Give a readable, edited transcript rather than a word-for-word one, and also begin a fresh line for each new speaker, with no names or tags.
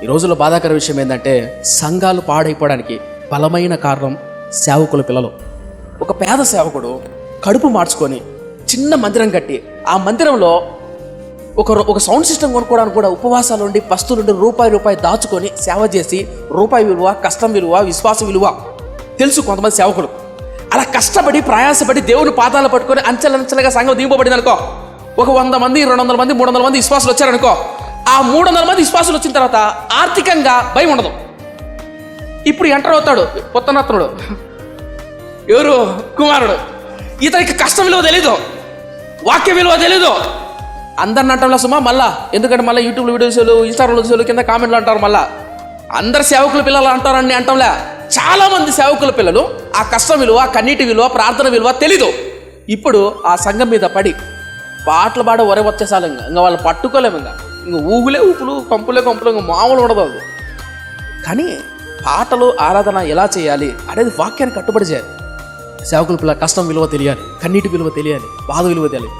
ఈ రోజుల్లో బాధాకర విషయం ఏంటంటే సంఘాలు పాడైపోవడానికి బలమైన కారణం సేవకుల పిల్లలు. ఒక పేద సేవకుడు కడుపు మార్చుకొని చిన్న మందిరం కట్టి ఆ మందిరంలో ఒక సౌండ్ సిస్టమ్ కొనుక్కోవడానికి కూడా ఉపవాసాలు ఉండి పస్తులుండి రూపాయి దాచుకొని సేవ చేసి రూపాయి విలువ, కష్టం విలువ, విశ్వాస విలువ తెలుసు కొంతమంది సేవకులు. అలా కష్టపడి ప్రయాసపడి దేవుని పాదాలు పట్టుకొని అంచెలంచెలుగా సంఘం దింపబడింది అనుకో. ఒక 100 మంది, 200 మంది, 300 మంది విశ్వాసులు వచ్చారనుకో. ఆ 300 మంది విశ్వాసులు వచ్చిన తర్వాత ఆర్థికంగా భయం ఉండదు. ఇప్పుడు ఎంటర్ అవుతాడు పుత్తనత్నుడు, ఎవరు కుమారుడు. ఇతనికి కష్టం విలువ తెలీదు, వాక్య విలువ తెలీదు. అందరిని అంటాంలా సుమా మళ్ళా, ఎందుకంటే మళ్ళీ యూట్యూబ్ వీడియోస్లు, ఇన్స్టాగ్రామ్ వీడియోస్లు కింద కామెంట్లు అంటారు. మళ్ళా అందరు సేవకుల పిల్లలు అంటారని అంటాంలే. చాలా మంది సేవకుల పిల్లలు ఆ కష్టం విలువ, కన్నీటి విలువ, ప్రార్థన విలువ తెలీదు. ఇప్పుడు ఆ సంఘం మీద పడి పాటలు పాడ ఒరే వచ్చేసాలు ఇంకా వాళ్ళు పట్టుకోలేము. ఇంకా ఊగులే ఊపులు, కంపులే ఇంకా మామూలు ఉండదు అది. కానీ పాటలు, ఆరాధన ఎలా చేయాలి అనేది వాక్యాన్ని కట్టుబడి చేయాలి. సేవకుల పిల్లల కష్టం విలువ తెలియాలి, కన్నీటి విలువ తెలియాలి, బాధ విలువ తెలియాలి.